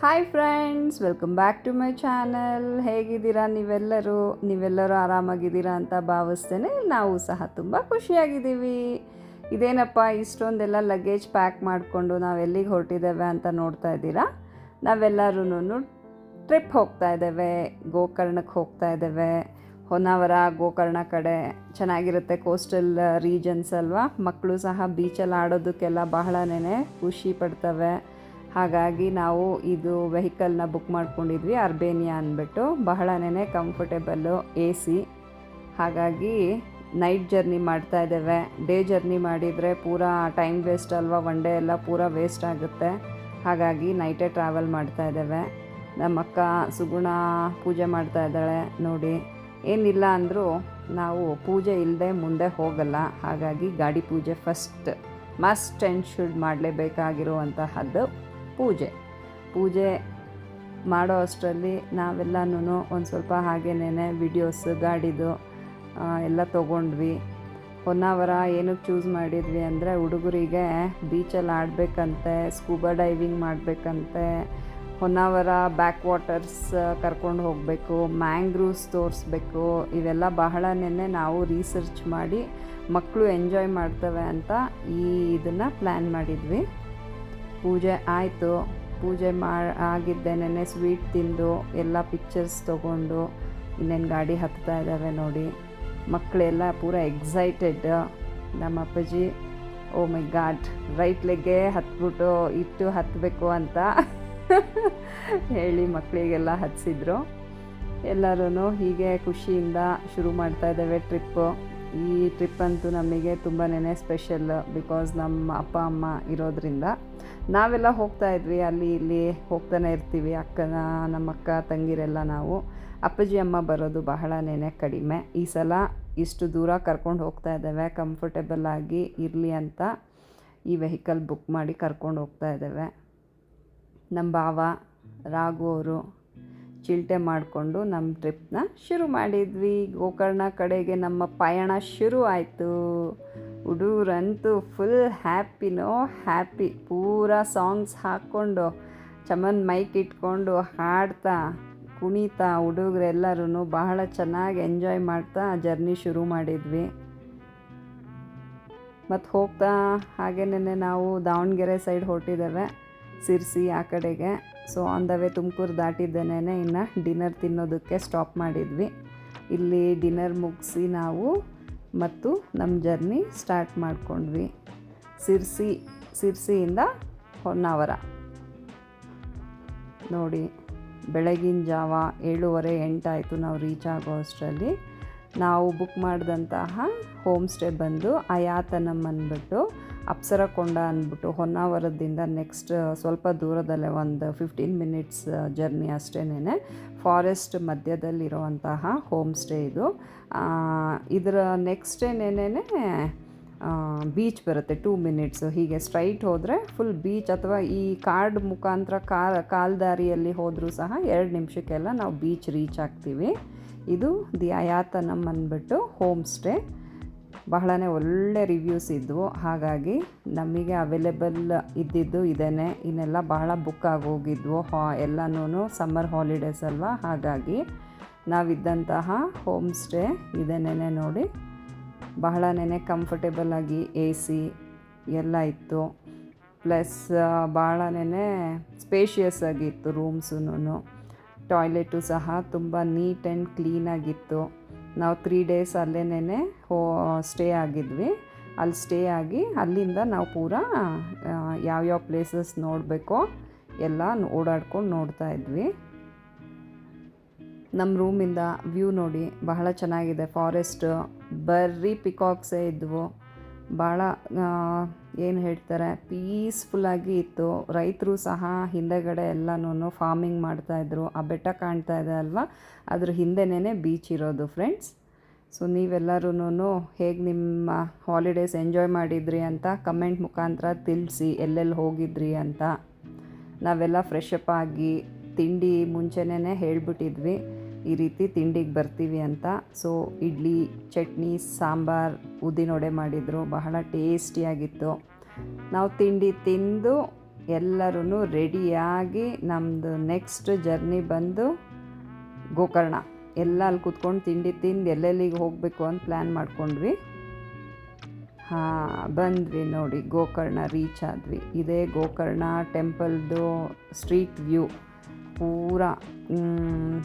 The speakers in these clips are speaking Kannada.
Hi friends, welcome back to my channel. ಹೇಗಿದ್ದೀರಾ ನೀವೆಲ್ಲರೂ ಆರಾಮಾಗಿದ್ದೀರಾ ಅಂತ ಭಾವಿಸ್ತೇನೆ. ನಾವು ಸಹ ತುಂಬ ಖುಷಿಯಾಗಿದ್ದೀವಿ. ಇದೇನಪ್ಪ ಇಷ್ಟೊಂದೆಲ್ಲ ಲಗೇಜ್ ಪ್ಯಾಕ್ ಮಾಡಿಕೊಂಡು ನಾವು ಎಲ್ಲಿಗೆ ಹೊರಟಿದ್ದೇವೆ ಅಂತ ನೋಡ್ತಾ ಇದ್ದೀರಾ. ನಾವೆಲ್ಲರೂ ಟ್ರಿಪ್ ಹೋಗ್ತಾ ಇದ್ದೇವೆ, ಗೋಕರ್ಣಕ್ಕೆ ಹೋಗ್ತಾ ಇದ್ದೇವೆ. ಹೊನ್ನಾವರ ಗೋಕರ್ಣ ಕಡೆ ಚೆನ್ನಾಗಿರುತ್ತೆ, ಕೋಸ್ಟಲ್ ರೀಜನ್ಸ್ ಅಲ್ವಾ. ಮಕ್ಕಳು ಸಹ ಬೀಚಲ್ಲಿ ಆಡೋದಕ್ಕೆಲ್ಲ ಬಹಳನೇ ಖುಷಿ ಪಡ್ತವೆ. ಹಾಗಾಗಿ ನಾವು ಇದು ವೆಹಿಕಲ್ನ ಬುಕ್ ಮಾಡ್ಕೊಂಡಿದ್ವಿ, ಅರ್ಬೇನಿಯಾ ಅಂದ್ಬಿಟ್ಟು. ಬಹಳನೇ ಕಂಫರ್ಟೇಬಲ್ಲು, AC. ಹಾಗಾಗಿ ನೈಟ್ ಜರ್ನಿ ಮಾಡ್ತಾ ಇದ್ದೇವೆ. ಡೇ ಜರ್ನಿ ಮಾಡಿದರೆ ಪೂರಾ ಟೈಮ್ ವೇಸ್ಟ್ ಅಲ್ವಾ, ಒನ್ ಡೇ ಎಲ್ಲ ಪೂರಾ ವೇಸ್ಟ್ ಆಗುತ್ತೆ. ಹಾಗಾಗಿ ನೈಟೇ ಟ್ರಾವೆಲ್ ಮಾಡ್ತಾ ಇದ್ದೇವೆ. ನಮ್ಮ ಅಕ್ಕ ಸುಗುಣ ಪೂಜೆ ಮಾಡ್ತಾ ಇದ್ದಾಳೆ ನೋಡಿ. ಏನಿಲ್ಲ ಅಂದರೂ ನಾವು ಪೂಜೆ ಇಲ್ಲದೆ ಮುಂದೆ ಹೋಗಲ್ಲ. ಹಾಗಾಗಿ ಗಾಡಿ ಪೂಜೆ ಫಸ್ಟ್ ಮಸ್ಟ್ ಆ್ಯಂಡ್ ಶುಡ್ ಮಾಡಲೇಬೇಕಾಗಿರುವಂತಹದ್ದು ಪೂಜೆ ಮಾಡೋ ಅಷ್ಟರಲ್ಲಿ ನಾವೆಲ್ಲನೂ ಒಂದು ಸ್ವಲ್ಪ ಹಾಗೇನೇ ವಿಡಿಯೋಸ್ ಗಾಡಿದು ಎಲ್ಲ ತೊಗೊಂಡ್ವಿ. ಹೊನ್ನಾವರ ಏನಕ್ಕೆ ಚೂಸ್ ಮಾಡಿದ್ವಿ ಅಂದರೆ, ಹುಡುಗರಿಗೆ ಬೀಚಲ್ಲಿ ಆಡಬೇಕಂತೆ, ಸ್ಕೂಬಾ ಡೈವಿಂಗ್ ಮಾಡಬೇಕಂತೆ, ಹೊನ್ನಾವರ ಬ್ಯಾಕ್ ವಾಟರ್ಸ್ ಕರ್ಕೊಂಡು ಹೋಗಬೇಕು, ಮ್ಯಾಂಗ್ರೂವ್ಸ್ ತೋರಿಸ್ಬೇಕು. ಇವೆಲ್ಲ ಬಹಳನೇ ನಾವು ರಿಸರ್ಚ್ ಮಾಡಿ ಮಕ್ಕಳು ಎಂಜಾಯ್ ಮಾಡ್ತವೆ ಅಂತ ಇದನ್ನು ಪ್ಲ್ಯಾನ್ ಮಾಡಿದ್ವಿ. ಪೂಜೆ ಆಯಿತು. ಪೂಜೆ ಆಗಿದ್ದೇನೆ ಸ್ವೀಟ್ ತಿಂದು ಎಲ್ಲ ಪಿಕ್ಚರ್ಸ್ ತೊಗೊಂಡು ಇನ್ನೇನು ಗಾಡಿ ಹತ್ತಾ ಇದ್ದಾವೆ ನೋಡಿ. ಮಕ್ಕಳೆಲ್ಲ ಪೂರ ಎಕ್ಸೈಟೆಡ್. ನಮ್ಮ ಅಪ್ಪಾಜಿ ಓ ಮೈ ಗಾಡ್, ರೈಟ್ ಲೆಗ್ಗೆ ಹತ್ತಬೇಕು ಅಂತ ಹೇಳಿ ಮಕ್ಕಳಿಗೆಲ್ಲ ಹತ್ತಿಸಿದ್ರು. ಎಲ್ಲರೂ ಹೀಗೆ ಖುಷಿಯಿಂದ ಶುರು ಮಾಡ್ತಾ ಇದ್ದೇವೆ ಟ್ರಿಪ್ಪು. ಈ ಟ್ರಿಪ್ ಅಂತೂ ನಮಗೆ ತುಂಬಾ ಸ್ಪೆಷಲ್, ಬಿಕಾಸ್ ನಮ್ಮ ಅಪ್ಪ ಅಮ್ಮ ಇರೋದ್ರಿಂದ. ನಾವೆಲ್ಲ ಹೋಗ್ತಾ ಇದ್ವಿ, ಅಲ್ಲಿ ಇಲ್ಲಿ ಹೋಗ್ತಾನೆ ಇರ್ತೀವಿ, ನಮ್ಮ ಅಕ್ಕ ತಂಗಿರೆಲ್ಲ. ನಾವು ಅಪ್ಪಾಜಿ ಅಮ್ಮ ಬರೋದು ಬಹಳನೇ ಕಡಿಮೆ. ಈ ಸಲ ಇಷ್ಟು ದೂರ ಕರ್ಕೊಂಡು ಹೋಗ್ತಾ ಇದ್ದೇವೆ, ಕಂಫರ್ಟೇಬಲ್ ಆಗಿ ಇರಲಿ ಅಂತ ಈ ವೆಹಿಕಲ್ ಬುಕ್ ಮಾಡಿ ಕರ್ಕೊಂಡು ಹೋಗ್ತಾ ಇದ್ದೇವೆ. ನಮ್ಮ ಭಾವ ರಾಘು ಅವರು ಚಿಲ್ಟೆ ಮಾಡಿಕೊಂಡು ನಮ್ಮ ಟ್ರಿಪ್ನ ಶುರು ಮಾಡಿದ್ವಿ. ಗೋಕರ್ಣ ಕಡೆಗೆ ನಮ್ಮ ಪಯಣ ಶುರು ಆಯಿತು. ಹುಡುಗರಂತೂ ಫುಲ್ ಹ್ಯಾಪಿ. ಪೂರಾ ಸಾಂಗ್ಸ್ ಹಾಕ್ಕೊಂಡು ಚಮನ್ ಮೈಕ್ ಇಟ್ಕೊಂಡು ಹಾಡ್ತಾ ಕುಣಿತಾ ಹುಡುಗರೆಲ್ಲರೂ ಬಹಳ ಚೆನ್ನಾಗಿ ಎಂಜಾಯ್ ಮಾಡ್ತಾ ಜರ್ನಿ ಶುರು ಮಾಡಿದ್ವಿ. ಮತ್ತು ಹೋಗ್ತಾ ಹಾಗೇನೇ ನಾವು ದಾವಣಗೆರೆ ಸೈಡ್ ಹೊರಟಿದ್ದೇವೆ, ಸಿರ್ಸಿ ಆ ಕಡೆಗೆ. So on the way Tumakuru ದಾಟಿದ್ದೇನೆ ಇನ್ನು ಡಿನ್ನರ್ ತಿನ್ನೋದಕ್ಕೆ ಸ್ಟಾಪ್ ಮಾಡಿದ್ವಿ. ಇಲ್ಲಿ ಡಿನ್ನರ್ ಮುಗಿಸಿ ನಾವು ಮತ್ತು ನಮ್ಮ ಜರ್ನಿ ಸ್ಟಾರ್ಟ್ ಮಾಡಿಕೊಂಡ್ವಿ. ಸಿರ್ಸಿಯಿಂದ ಹೊನ್ನಾವರ ನೋಡಿ. ಬೆಳಗಿನ ಜಾವ 7:30 ಆಯಿತು ನಾವು ರೀಚ್ ಆಗೋ ಅಷ್ಟರಲ್ಲಿ. ನಾವು ಬುಕ್ ಮಾಡಿದಂತಹ ಹೋಮ್ ಸ್ಟೇ ಬಂದು ಅಯಾತನಮ್ ಅಂದ್ಬಿಟ್ಟು, ಅಪ್ಸರಕೊಂಡ ಅಂದ್ಬಿಟ್ಟು ಹೊನ್ನಾವರದಿಂದ ನೆಕ್ಸ್ಟ್ ಸ್ವಲ್ಪ ದೂರದಲ್ಲೇ ಒಂದು 15 ಮಿನಿಟ್ಸ್ ಜರ್ನಿ ಅಷ್ಟೇನೆ. ಫಾರೆಸ್ಟ್ ಮಧ್ಯದಲ್ಲಿರುವಂತಹ ಹೋಮ್ ಸ್ಟೇ ಇದು. ಇದರ ನೆಕ್ಸ್ಟೇನೇನೆ ಬೀಚ್ ಬರುತ್ತೆ 2 ಮಿನಿಟ್ಸು. ಹೀಗೆ ಸ್ಟ್ರೈಟ್ ಹೋದರೆ ಫುಲ್ ಬೀಚ್, ಅಥವಾ ಈ ಕಾರ್ಡ್ ಮುಖಾಂತರ ಕಾಲ್ದಾರಿಯಲ್ಲಿ ಹೋದರೂ ಸಹ 2 ನಿಮಿಷಕ್ಕೆಲ್ಲ ನಾವು ಬೀಚ್ ರೀಚ್ ಆಗ್ತೀವಿ. ಇದು ದಿ ಅಯಾತನಮ್ ಅಂದ್ಬಿಟ್ಟು ಹೋಮ್ ಸ್ಟೇ. ಬಹಳನೇ ಒಳ್ಳೆ ರಿವ್ಯೂಸ್ ಇದ್ವು. ಹಾಗಾಗಿ ನಮಗೆ ಅವೈಲೇಬಲ್ ಇದ್ದಿದ್ದು ಇದೇನೆ. ಇನ್ನೆಲ್ಲ ಬಹಳ ಬುಕ್ ಆಗೋಗಿದ್ವು. ಎಲ್ಲನೂ ಸಮ್ಮರ್ ಹಾಲಿಡೇಸ್ ಅಲ್ವಾ, ಹಾಗಾಗಿ ನಾವಿದ್ದಂತಹ ಹೋಮ್ ಸ್ಟೇ ಇದೇನೇ ನೋಡಿ. ಬಹಳನೇ ಕಂಫರ್ಟೇಬಲ್ ಆಗಿ AC ಎಲ್ಲ ಇತ್ತು. ಪ್ಲಸ್ ಭಾಳನೇ ಸ್ಪೇಷಿಯಸ್ ಆಗಿತ್ತು ರೂಮ್ಸೂ. ಟಾಯ್ಲೆಟು ಸಹ ತುಂಬ ನೀಟ್ ಆ್ಯಂಡ್ ಕ್ಲೀನಾಗಿತ್ತು. ನಾವು 3 ಡೇಸ್ ಅಲ್ಲೇನೇ ಸ್ಟೇ ಆಗಿದ್ವಿ. ಅಲ್ಲಿ ಸ್ಟೇ ಆಗಿ ಅಲ್ಲಿಂದ ನಾವು ಪೂರಾ ಯಾವ್ಯಾವ ಪ್ಲೇಸಸ್ ನೋಡಬೇಕೋ ಎಲ್ಲ ಓಡಾಡ್ಕೊಂಡು ನೋಡ್ತಾ ಇದ್ವಿ. ನಮ್ಮ ರೂಮಿಂದ ವ್ಯೂ ನೋಡಿ, ಬಹಳ ಚೆನ್ನಾಗಿದೆ. ಫಾರೆಸ್ಟ್, ಬರೀ ಪಿಕಾಕ್ಸೇ ಇದ್ವು. ಭಾಳ ಏನು ಹೇಳ್ತಾರೆ, ಪೀಸ್ಫುಲ್ಲಾಗಿ ಇತ್ತು. ರೈತರು ಸಹ ಹಿಂದೆಗಡೆ ಎಲ್ಲನೂ ಫಾರ್ಮಿಂಗ್ ಮಾಡ್ತಾಯಿದ್ರು. ಆ ಬೆಟ್ಟ ಕಾಣ್ತಾ ಇದೆ ಅಲ್ವಾ, ಅದ್ರ ಹಿಂದೆನೇ ಬೀಚ್ ಇರೋದು ಫ್ರೆಂಡ್ಸ್. ಸೊ ನೀವೆಲ್ಲರೂ ಹೇಗೆ ನಿಮ್ಮ ಹಾಲಿಡೇಸ್ ಎಂಜಾಯ್ ಮಾಡಿದ್ರಿ ಅಂತ ಕಮೆಂಟ್ ಮುಖಾಂತರ ತಿಳಿಸಿ, ಎಲ್ಲೆಲ್ಲಿ ಹೋಗಿದ್ರಿ ಅಂತ. ನಾವೆಲ್ಲ ಫ್ರೆಶ್ ಅಪ್ ಆಗಿ ತಿಂಡಿ ಮುಂಚೆನೇ ಹೇಳಿಬಿಟ್ಟಿದ್ವಿ, ಈ ರೀತಿ ತಿಂಡಿಗೆ ಬರ್ತೀವಿ ಅಂತ. ಸೊ ಇಡ್ಲಿ, ಚಟ್ನಿ, ಸಾಂಬಾರು, ಉದ್ದಿನವಡೆ ಮಾಡಿದರು. ಬಹಳ ಟೇಸ್ಟಿಯಾಗಿತ್ತು. ನಾವು ತಿಂಡಿ ತಿಂದು ಎಲ್ಲರೂ ರೆಡಿಯಾಗಿ ನಮ್ಮದು ನೆಕ್ಸ್ಟ್ ಜರ್ನಿ ಬಂದು ಗೋಕರ್ಣ. ಎಲ್ಲ ಅಲ್ಲಿ ಕೂತ್ಕೊಂಡು ತಿಂಡಿ ತಿಂದು ಎಲ್ಲೆಲ್ಲಿಗೆ ಹೋಗಬೇಕು ಅಂತ ಪ್ಲ್ಯಾನ್ ಮಾಡ್ಕೊಂಡ್ವಿ. ಬಂದ್ವಿ ನೋಡಿ, ಗೋಕರ್ಣ ರೀಚ್ ಆದ್ವಿ. ಇದೇ ಗೋಕರ್ಣ ಟೆಂಪಲ್ದು ಸ್ಟ್ರೀಟ್ ವ್ಯೂ. ಪೂರ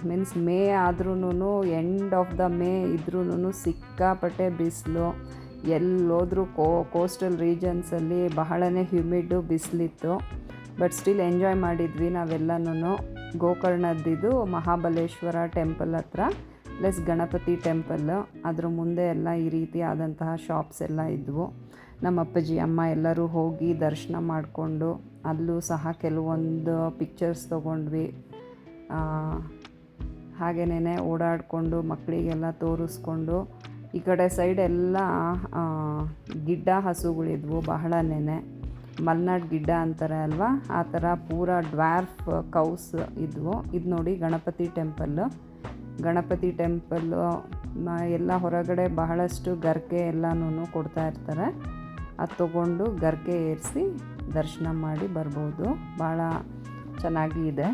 ಮೀನ್ಸ್ ಮೇ ಆದ್ರೂ, ಎಂಡ್ ಆಫ್ ದ ಮೇ ಇದ್ರೂ ಸಿಕ್ಕಾಪಟ್ಟೆ ಬಿಸಿಲು. ಎಲ್ಲೋದ್ರೂ ಕೋಸ್ಟಲ್ ರೀಜನ್ಸಲ್ಲಿ ಬಹಳನೇ ಹ್ಯೂಮಿಡ್ಡು ಬಿಸಿಲಿತ್ತು. ಬಟ್ ಸ್ಟಿಲ್ ಎಂಜಾಯ್ ಮಾಡಿದ್ವಿ ನಾವೆಲ್ಲನೂ. ಗೋಕರ್ಣದ್ದಿದ್ದು ಮಹಾಬಲೇಶ್ವರ ಟೆಂಪಲ್ ಹತ್ರ ಪ್ಲಸ್ ಗಣಪತಿ ಟೆಂಪಲ್, ಅದ್ರ ಮುಂದೆ ಎಲ್ಲ ಈ ರೀತಿ ಆದಂತಹ ಶಾಪ್ಸ್ ಎಲ್ಲ ಇದ್ವು. ನಮ್ಮ ಅಪ್ಪಾಜಿ ಅಮ್ಮ ಎಲ್ಲರೂ ಹೋಗಿ ದರ್ಶನ ಮಾಡಿಕೊಂಡು ಅಲ್ಲೂ ಸಹ ಕೆಲವೊಂದು ಪಿಕ್ಚರ್ಸ್ ತೊಗೊಂಡ್ವಿ. ಹಾಗೇನೇ ಓಡಾಡಿಕೊಂಡು ಮಕ್ಕಳಿಗೆಲ್ಲ ತೋರಿಸ್ಕೊಂಡು ಈ ಕಡೆ ಸೈಡ್ ಎಲ್ಲ ಗಿಡ್ಡ ಹಸುಗಳಿದ್ವು ಬಹಳನೇ. ಮಲ್ನಾಡ್ ಗಿಡ್ಡ ಅಂತಾರೆ ಅಲ್ವಾ, ಆ ಥರ ಪೂರ ಡ್ವಾರ್ಫ್ ಕೌಸ್ ಇದ್ವು. ಇದು ನೋಡಿ ಗಣಪತಿ ಟೆಂಪಲ್ಲು ಎಲ್ಲ ಹೊರಗಡೆ ಬಹಳಷ್ಟು ಗರ್ಕೆ ಎಲ್ಲನೂ ಕೊಡ್ತಾ ಇರ್ತಾರೆ. ಅದು ತೊಗೊಂಡು ಗರ್ಕೆ ಏರಿಸಿ ದರ್ಶನ ಮಾಡಿ ಬರ್ಬೋದು. ಭಾಳ ಚೆನ್ನಾಗಿ ಇದೆ.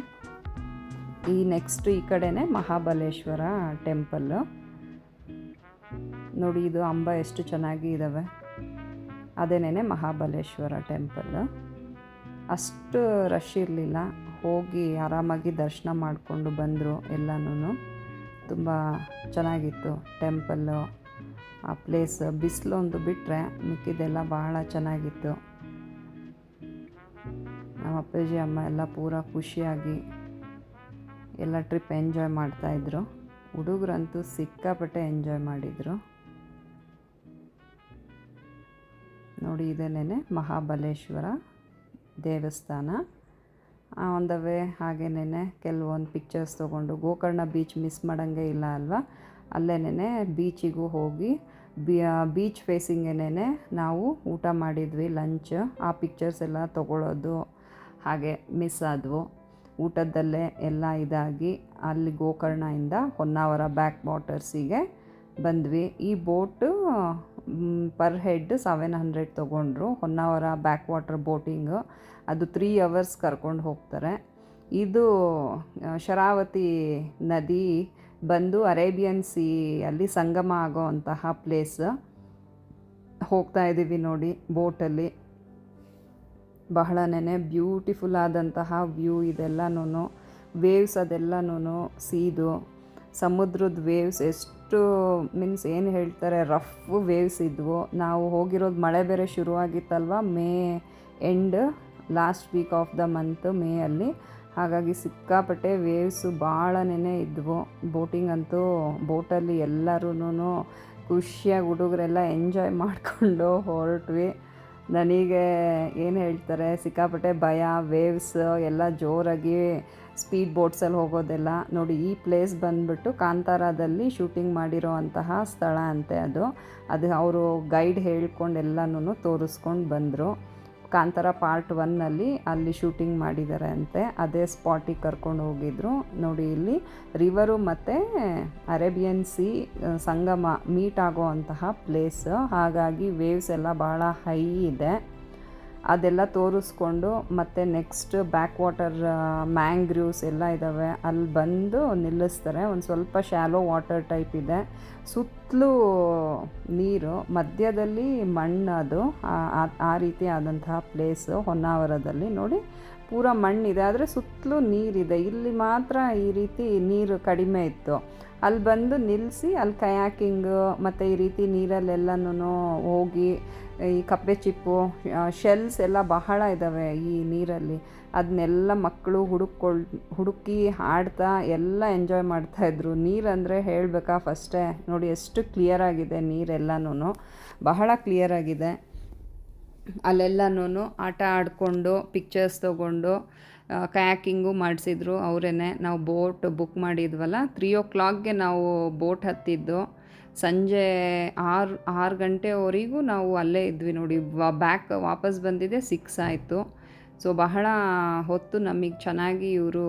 ಈ ನೆಕ್ಸ್ಟ್ ಈ ಕಡೆನೇ ಮಹಾಬಲೇಶ್ವರ ಟೆಂಪಲ್ಲು ನೋಡಿ. ಇದು ಅಂಬ ಎಷ್ಟು ಚೆನ್ನಾಗಿ ಇದ್ದಾವೆ. ಅದೇನೇ ಮಹಾಬಲೇಶ್ವರ ಟೆಂಪಲ್. ಅಷ್ಟು ರಶ್ ಇರಲಿಲ್ಲ, ಹೋಗಿ ಆರಾಮಾಗಿ ದರ್ಶನ ಮಾಡಿಕೊಂಡು ಬಂದರು ಎಲ್ಲನೂ. ತುಂಬ ಚೆನ್ನಾಗಿತ್ತು ಟೆಂಪಲ್ಲು, ಆ ಪ್ಲೇಸ್. ಬಿಸಿಲು ಒಂದು ಬಿಟ್ಟರೆ ಮಿಕ್ಕಿದೆಲ್ಲ ಭಾಳ ಚೆನ್ನಾಗಿತ್ತು. ನಮ್ಮ ಅಪ್ಪಾಜಿ ಅಮ್ಮ ಎಲ್ಲ ಪೂರ ಖುಷಿಯಾಗಿ ಎಲ್ಲ ಟ್ರಿಪ್ ಎಂಜಾಯ್ ಮಾಡ್ತಾಯಿದ್ರು. ಹುಡುಗರಂತೂ ಸಿಕ್ಕಾಪಟ್ಟೆ ಎಂಜಾಯ್ ಮಾಡಿದರು ನೋಡಿ. ಇದೇನೇ ಮಹಾಬಲೇಶ್ವರ ದೇವಸ್ಥಾನ. ಆನ್ ದ ವೇ ಹಾಗೇನೇ ಕೆಲವೊಂದು ಪಿಕ್ಚರ್ಸ್ ತೊಗೊಂಡು ಗೋಕರ್ಣ ಬೀಚ್ ಮಿಸ್ ಮಾಡೋಂಗೆ ಇಲ್ಲ ಅಲ್ವಾ, ಅಲ್ಲೇನೇ ಬೀಚಿಗೂ ಹೋಗಿ ಬೀಚ್ ಫೇಸಿಂಗೇನೆ ನಾವು ಊಟ ಮಾಡಿದ್ವಿ ಲಂಚ್. ಆ ಪಿಕ್ಚರ್ಸ್ ಎಲ್ಲ ತೊಗೊಳ್ಳೋದು ಹಾಗೆ ಮಿಸ್ ಆದವು. ಊಟದಲ್ಲೇ ಎಲ್ಲ ಇದಾಗಿ ಅಲ್ಲಿ ಗೋಕರ್ಣದಿಂದ ಹೊನ್ನಾವರ ಬ್ಯಾಕ್ ವಾಟರ್ಸಿಗೆ ಬಂದ್ವಿ. ಈ ಬೋಟು ಪರ್ ಹೆಡ್ 700 ತೊಗೊಂಡ್ರು. ಹೊನ್ನಾವರ ಬ್ಯಾಕ್ ವಾಟರ್ ಬೋಟಿಂಗು, ಅದು 3 hours ಕರ್ಕೊಂಡು ಹೋಗ್ತಾರೆ. ಇದು ಶರಾವತಿ ನದಿ ಬಂದು ಅರೇಬಿಯನ್ ಸಿ ಅಲ್ಲಿ ಸಂಗಮ ಆಗೋ ಅಂತಹ ಪ್ಲೇಸ್. ಹೋಗ್ತಾ ಇದ್ದೀವಿ ನೋಡಿ ಬೋಟಲ್ಲಿ. ಬಹಳನೇ ಬ್ಯೂಟಿಫುಲ್ ಆದಂತಹ ವ್ಯೂ ಇದೆಲ್ಲನೂ. ವೇವ್ಸ್ ಅದೆಲ್ಲನೂ ಸೀದು ಸಮುದ್ರದ ವೇವ್ಸ್ ಎಷ್ಟು ಮೀನ್ಸ್ ಏನು ಹೇಳ್ತಾರೆ, ರಫ್ ವೇವ್ಸ್ ಇದ್ವು. ನಾವು ಹೋಗಿರೋದು ಮಳೆ ಬೇರೆ ಶುರುವಾಗಿತ್ತಲ್ವ, May end last week of the month ಮೇಯಲ್ಲಿ. ಹಾಗಾಗಿ ಸಿಕ್ಕಾಪಟ್ಟೆ ವೇವ್ಸು ಭಾಳನೇ ಇದ್ವು. ಬೋಟಿಂಗ್ ಅಂತೂ ಬೋಟಲ್ಲಿ ಎಲ್ಲರೂ ಖುಷಿಯಾಗಿ ಹುಡುಗರೆಲ್ಲ ಎಂಜಾಯ್ ಮಾಡಿಕೊಂಡು ಹೊರಟ್ವಿ. ನನಗೆ ಏನು ಹೇಳ್ತಾರೆ, ಸಿಕ್ಕಾಪಟ್ಟೆ ಭಯ. ವೇವ್ಸ್ ಎಲ್ಲ ಜೋರಾಗಿ ಸ್ಪೀಡ್ ಬೋಟ್ಸಲ್ಲಿ ಹೋಗೋದೆಲ್ಲ ನೋಡಿ. ಈ ಪ್ಲೇಸ್ ಬಂದುಬಿಟ್ಟು ಕಾಂತಾರದಲ್ಲಿ ಶೂಟಿಂಗ್ ಮಾಡಿರೋ ಅಂತಹ ಸ್ಥಳ ಅಂತೆ ಅದು ಅವರು ಗೈಡ್ ಹೇಳ್ಕೊಂಡು ಎಲ್ಲನೂ ತೋರಿಸ್ಕೊಂಡು ಬಂದರು. ಕಾಂತಾರ ಪಾರ್ಟ್ 1 ಅಲ್ಲಿ ಶೂಟಿಂಗ್ ಮಾಡಿದ್ದಾರೆ ಅಂತೆ, ಅದೇ ಸ್ಪಾಟಿಗೆ ಕರ್ಕೊಂಡು ಹೋಗಿದ್ರು ನೋಡಿ. ಇಲ್ಲಿ ರಿವರು ಮತ್ತು ಅರೇಬಿಯನ್ ಸಿ ಸಂಗಮ ಮೀಟ್ ಆಗೋ ಅಂತಹ ಪ್ಲೇಸ್. ಹಾಗಾಗಿ ವೇವ್ಸ್ ಎಲ್ಲ ಭಾಳ ಹೈ ಇದೆ. ಅದೆಲ್ಲ ತೋರಿಸ್ಕೊಂಡು ಮತ್ತು ನೆಕ್ಸ್ಟ್ ಬ್ಯಾಕ್ ವಾಟರ್ ಮ್ಯಾಂಗ್ರೂವ್ಸ್ ಎಲ್ಲ ಇದ್ದಾವೆ, ಅಲ್ಲಿ ಬಂದು ನಿಲ್ಲಿಸ್ತಾರೆ. ಒಂದು ಸ್ವಲ್ಪ ಶಾಲೋ ವಾಟರ್ ಟೈಪ್ ಇದೆ, ಸುತ್ತಲೂ ನೀರು, ಮಧ್ಯದಲ್ಲಿ ಮಣ್ಣು. ಅದು ಆ ರೀತಿ ಆದಂತಹ ಪ್ಲೇಸು ಹೊನ್ನಾವರದಲ್ಲಿ ನೋಡಿ. ಪೂರ ಮಣ್ಣಿದೆ, ಆದರೆ ಸುತ್ತಲೂ ನೀರಿದೆ. ಇಲ್ಲಿ ಮಾತ್ರ ಈ ರೀತಿ ನೀರು ಕಡಿಮೆ ಇತ್ತು. ಅಲ್ಲಿ ಬಂದು ನಿಲ್ಲಿಸಿ ಅಲ್ಲಿ ಕಯಾಕಿಂಗು ಮತ್ತು ಈ ರೀತಿ ನೀರಲ್ಲೆಲ್ಲನೂ ಹೋಗಿ ಈ ಕಪ್ಪೆ ಚಿಪ್ಪು ಶೆಲ್ಸ್ ಎಲ್ಲ ಬಹಳ ಇದ್ದಾವೆ ಈ ನೀರಲ್ಲಿ. ಅದನ್ನೆಲ್ಲ ಮಕ್ಕಳು ಹುಡುಕಿ ಆಡ್ತಾ ಎಲ್ಲ ಎಂಜಾಯ್ ಮಾಡ್ತಾಯಿದ್ರು. ನೀರಂದರೆ ಹೇಳಬೇಕಾ ಫಸ್ಟೇ ನೋಡಿ ಎಷ್ಟು ಕ್ಲಿಯರಾಗಿದೆ ನೀರೆಲ್ಲನೂ, ಬಹಳ ಕ್ಲಿಯರಾಗಿದೆ. ಅಲ್ಲೆಲ್ಲನೂ ಆಟ ಆಡಿಕೊಂಡು ಪಿಕ್ಚರ್ಸ್ ತೊಗೊಂಡು ಕಯಾಕಿಂಗು ಮಾಡಿಸಿದ್ರು ಅವರೇ. ನಾವು ಬೋಟ್ ಬುಕ್ ಮಾಡಿದ್ವಲ್ಲ, 3 o'clockಗೆ ನಾವು ಬೋಟ್ ಹತ್ತಿದ್ದು. ಸಂಜೆ 6 ಗಂಟೆವರೆಗೂ ನಾವು ಅಲ್ಲೇ ಇದ್ವಿ ನೋಡಿ. ವಾಪಸ್ ಬಂದಿದ್ದೆ 6 ಆಯಿತು. ಸೊ ಬಹಳ ಹೊತ್ತು ನಮಗೆ ಚೆನ್ನಾಗಿ ಇವರು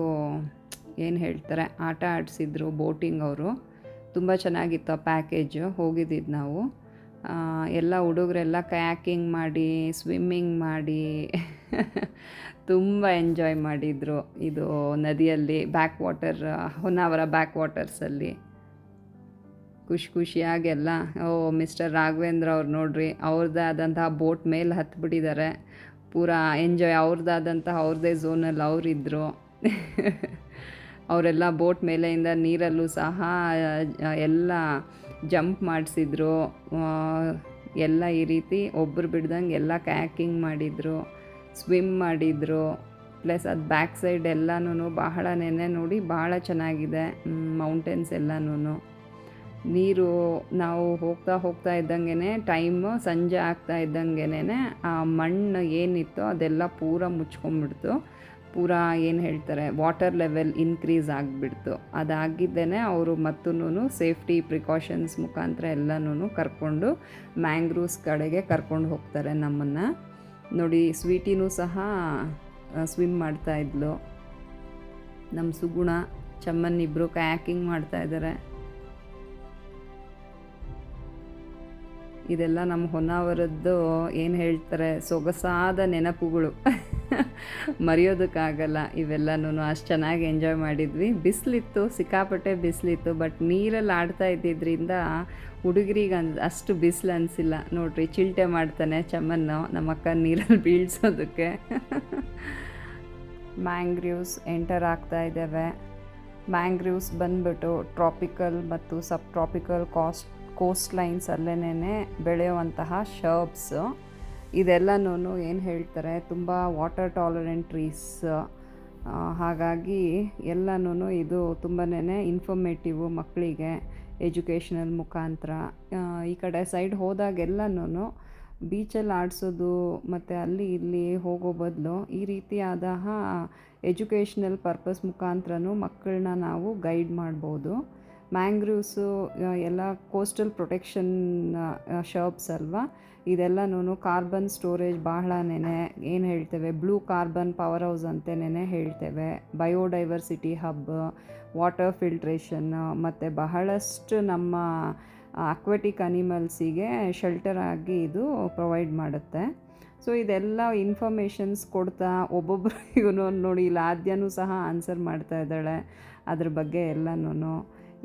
ಏನು ಹೇಳ್ತಾರೆ ಆಟ ಆಡಿಸಿದ್ರು ಬೋಟಿಂಗ್ ಅವರು. ತುಂಬ ಚೆನ್ನಾಗಿತ್ತು ಆ ಪ್ಯಾಕೇಜು. ಹೋಗಿದ್ದಿದ್ದು ನಾವು ಎಲ್ಲ ಹುಡುಗರೆಲ್ಲ ಕಯಾಕಿಂಗ್ ಮಾಡಿ ಸ್ವಿಮ್ಮಿಂಗ್ ಮಾಡಿ ತುಂಬ ಎಂಜಾಯ್ ಮಾಡಿದರು. ಇದು ನದಿಯಲ್ಲಿ ಬ್ಯಾಕ್ ವಾಟರ್, ಹೊನ್ನಾವರ ಬ್ಯಾಕ್ ವಾಟರ್ಸಲ್ಲಿ ಖುಷಿಯಾಗೆಲ್ಲ. ಮಿಸ್ಟರ್ ರಾಘವೇಂದ್ರ ಅವ್ರು ನೋಡ್ರಿ, ಅವ್ರದ್ದೇ ಆದಂತಹ ಬೋಟ್ ಮೇಲೆ ಹತ್ಬಿಟ್ಟಿದ್ದಾರೆ. ಪೂರಾ ಎಂಜಾಯ್, ಅವ್ರದ್ದೇ ಝೋನಲ್ಲಿ ಅವರಿದ್ದರು. ಅವರೆಲ್ಲ ಬೋಟ್ ಮೇಲೆಯಿಂದ ನೀರಲ್ಲೂ ಸಹ ಎಲ್ಲ ಜಂಪ್ ಮಾಡಿಸಿದ್ರು. ಎಲ್ಲ ಈ ರೀತಿ ಒಬ್ಬರು ಬಿಡ್ದಂಗೆ ಎಲ್ಲ ಕಯಾಕಿಂಗ್ ಮಾಡಿದರು, ಸ್ವಿಮ್ ಮಾಡಿದರು. ಪ್ಲಸ್ ಅದು ಬ್ಯಾಕ್ ಸೈಡ್ ಎಲ್ಲನೂ ಬಹಳ ನೋಡಿ ಭಾಳ ಚೆನ್ನಾಗಿದೆ. ಮೌಂಟೇನ್ಸ್ ಎಲ್ಲನೂ ನೀರು ನಾವು ಹೋಗ್ತಾ ಇದ್ದಂಗೆ ಟೈಮು ಸಂಜೆ ಆಗ್ತಾ ಇದ್ದಂಗೆ ಆ ಮಣ್ಣು ಏನಿತ್ತು ಅದೆಲ್ಲ ಪೂರ ಮುಚ್ಕೊಂಡ್ಬಿಡ್ತು. ಪೂರಾ ಏನು ಹೇಳ್ತಾರೆ, ವಾಟರ್ ಲೆವೆಲ್ ಇನ್ಕ್ರೀಸ್ ಆಗಿಬಿಡ್ತು. ಅದಾಗಿದ್ದೇ ಅವರು ಮತ್ತೂ ಸೇಫ್ಟಿ ಪ್ರಿಕಾಷನ್ಸ್ ಮುಖಾಂತರ ಎಲ್ಲನೂ ಕರ್ಕೊಂಡು ಮ್ಯಾಂಗ್ರೂವ್ಸ್ ಕಡೆಗೆ ಕರ್ಕೊಂಡು ಹೋಗ್ತಾರೆ ನಮ್ಮನ್ನು. ನೋಡಿ, ಸ್ವೀಟಿನೂ ಸಹ ಸ್ವಿಮ್ ಮಾಡ್ತಾಯಿದ್ಲು. ನಮ್ಮ ಸುಗುಣ ಚಮ್ಮನ್ ಇಬ್ಬರು ಕಯಾಕಿಂಗ್ ಮಾಡ್ತಾಯಿದ್ದಾರೆ. ಇದೆಲ್ಲ ನಮ್ಮ ಹೊನ್ನಾವರದ್ದು ಏನು ಹೇಳ್ತಾರೆ, ಸೊಗಸಾದ ನೆನಪುಗಳು. ಮರೆಯೋದಕ್ಕಾಗಲ್ಲ ಇವೆಲ್ಲನೂ. ಅಷ್ಟು ಚೆನ್ನಾಗಿ ಎಂಜಾಯ್ ಮಾಡಿದ್ವಿ. ಬಿಸಿಲಿತ್ತು, ಸಿಕ್ಕಾಪಟ್ಟೆ ಬಿಸಿಲಿತ್ತು. ಬಟ್ ನೀರಲ್ಲಿ ಆಡ್ತಾ ಇದ್ದಿದ್ದರಿಂದ ಹುಡುಗರಿಗೆ ಅಷ್ಟು ಬಿಸಿಲು ಅನಿಸಿಲ್ಲ. ನೋಡ್ರಿ, ಚಿಲ್ಟೆ ಮಾಡ್ತಾನೆ ಚಮ್ಮನ್ನು ನಮ್ಮ ಅಕ್ಕ ನೀರಲ್ಲಿ ಬೀಳ್ಸೋದಕ್ಕೆ. ಮ್ಯಾಂಗ್ರೀವ್ಸ್ ಎಂಟರ್ ಆಗ್ತಾ ಇದ್ದಾವೆ. ಮ್ಯಾಂಗ್ರೀವ್ಸ್ ಬಂದ್ಬಿಟ್ಟು ಟ್ರಾಪಿಕಲ್ ಮತ್ತು ಸಬ್ ಟ್ರಾಪಿಕಲ್ ಕೋಸ್ಟ್ ಲೈನ್ಸ್ ಅಲ್ಲೇನೇ ಬೆಳೆಯುವಂತಹ ಶರ್ಬ್ಸ್. ಇದೆಲ್ಲನೂ ಏನು ಹೇಳ್ತಾರೆ, ತುಂಬ ವಾಟರ್ ಟಾಲರೆಂಟ್ ಟ್ರೀಸ್. ಹಾಗಾಗಿ ಎಲ್ಲನೂ ಇದು ತುಂಬಾ ಇನ್ಫಾರ್ಮೇಟಿವು ಮಕ್ಕಳಿಗೆ ಎಜುಕೇಷನಲ್ ಮುಖಾಂತರ. ಈ ಕಡೆ ಸೈಡ್ ಹೋದಾಗೆಲ್ಲನೂ ಬೀಚಲ್ಲಿ ಆಡಿಸೋದು ಮತ್ತು ಅಲ್ಲಿ ಇಲ್ಲಿ ಹೋಗೋ ಬದಲು ಈ ರೀತಿಯಾದ ಎಜುಕೇಷ್ನಲ್ ಪರ್ಪಸ್ ಮುಖಾಂತರನೂ ಮಕ್ಕಳನ್ನ ನಾವು ಗೈಡ್ ಮಾಡ್ಬೋದು. ಮ್ಯಾಂಗ್ರೂವ್ಸು ಎಲ್ಲ ಕೋಸ್ಟಲ್ ಪ್ರೊಟೆಕ್ಷನ್ ಶರ್ಬ್ಸ್ ಅಲ್ವಾ. ಇದೆಲ್ಲನೂ ಕಾರ್ಬನ್ ಸ್ಟೋರೇಜ್ ಬಹಳನೇ ಏನು ಹೇಳ್ತೇವೆ, ಬ್ಲೂ ಕಾರ್ಬನ್ ಪವರ್ ಹೌಸ್ ಅಂತಲೇ ಹೇಳ್ತೇವೆ. ಬಯೋಡೈವರ್ಸಿಟಿ ಹಬ್, ವಾಟರ್ ಫಿಲ್ಟ್ರೇಷನ್ ಮತ್ತು ಬಹಳಷ್ಟು ನಮ್ಮ ಅಕ್ವೆಟಿಕ್ ಅನಿಮಲ್ಸಿಗೆ ಶೆಲ್ಟರ್ ಆಗಿ ಇದು ಪ್ರೊವೈಡ್ ಮಾಡುತ್ತೆ. ಸೊ ಇದೆಲ್ಲ ಇನ್ಫಾರ್ಮೇಷನ್ಸ್ ಕೊಡ್ತಾ ಒಬ್ಬೊಬ್ಬರಿಗೂ ನೋಡಿ, ಇಲ್ಲಿ ಆದ್ಯನೂ ಸಹ ಆನ್ಸರ್ ಮಾಡ್ತಾ ಇದ್ದಾಳೆ ಅದ್ರ ಬಗ್ಗೆ ಎಲ್ಲನೂ.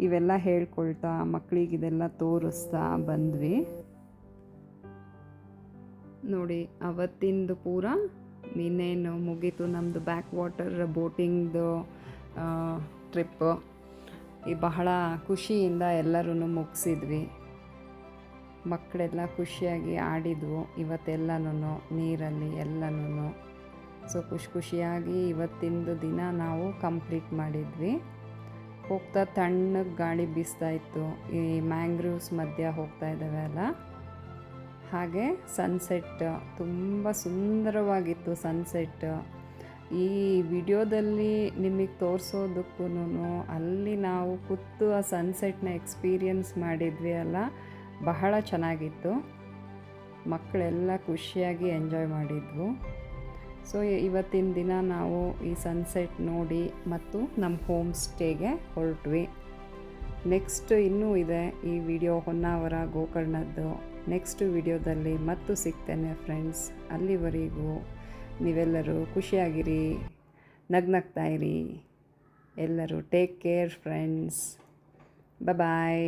ಇವೆಲ್ಲ ಹೇಳ್ಕೊಳ್ತಾ ಮಕ್ಕಳಿಗೆ ಇದೆಲ್ಲ ತೋರಿಸ್ತಾ ಬಂದ್ವಿ. ನೋಡಿ, ಅವತ್ತಿಂದು ಪೂರ ಇನ್ನೇನು ಮುಗೀತು ನಮ್ಮದು ಬ್ಯಾಕ್ ವಾಟರ್ ಬೋಟಿಂಗ್ದು ಟ್ರಿಪ್ಪು. ಬಹಳ ಖುಷಿಯಿಂದ ಎಲ್ಲರೂ ಮುಗಿಸಿದ್ವಿ. ಮಕ್ಕಳೆಲ್ಲ ಖುಷಿಯಾಗಿ ಆಡಿದ್ವು ಇವತ್ತೆಲ್ಲನೂ ನೀರಲ್ಲಿ ಎಲ್ಲನೂ. ಸೊ ಖುಷಿಯಾಗಿ ಇವತ್ತಿಂದು ದಿನ ನಾವು ಕಂಪ್ಲೀಟ್ ಮಾಡಿದ್ವಿ. ಹೋಗ್ತಾ ತಣ್ಣಗೆ ಗಾಳಿ ಬೀಸ್ತಾಯಿತ್ತು. ಈ ಮ್ಯಾಂಗ್ರೂವ್ಸ್ ಮಧ್ಯ ಹೋಗ್ತಾ ಇದ್ದಾವೆ ಅಲ್ಲ. ಹಾಗೆ ಸನ್ಸೆಟ್ ತುಂಬ ಸುಂದರವಾಗಿತ್ತು. ಸನ್ಸೆಟ್ ಈ ವಿಡಿಯೋದಲ್ಲಿ ನಿಮಗೆ ತೋರಿಸೋದಕ್ಕೂ ಅಲ್ಲಿ ನಾವು ಕೂತು ಆ ಸನ್ಸೆಟ್ನ ಎಕ್ಸ್ಪೀರಿಯನ್ಸ್ ಮಾಡಿದ್ವಿ ಅಲ್ಲ, ಬಹಳ ಚೆನ್ನಾಗಿತ್ತು. ಮಕ್ಕಳೆಲ್ಲ ಖುಷಿಯಾಗಿ ಎಂಜಾಯ್ ಮಾಡಿದ್ವು. ಸೊ ಇವತ್ತಿನ ದಿನ ನಾವು ಈ ಸನ್ಸೆಟ್ ನೋಡಿ ಮತ್ತು ನಮ್ಮ ಹೋಮ್ ಸ್ಟೇಗೆ ಹೊರಟ್ವಿ. ನೆಕ್ಸ್ಟ್ ಇನ್ನೂ ಇದೆ ಈ ವಿಡಿಯೋ ಹೊನ್ನಾವರ ಗೋಕರ್ಣದ್ದು. ನೆಕ್ಸ್ಟ್ ವಿಡಿಯೋದಲ್ಲಿ ಮತ್ತು ಸಿಗ್ತೇನೆ ಫ್ರೆಂಡ್ಸ್. ಅಲ್ಲಿವರೆಗೂ ನೀವೆಲ್ಲರೂ ಖುಷಿಯಾಗಿರಿ, ನಗ್ನಗ್ತಾಯಿರಿ. ಎಲ್ಲರೂ ಟೇಕ್ ಕೇರ್ ಫ್ರೆಂಡ್ಸ್. ಬಾಯ್.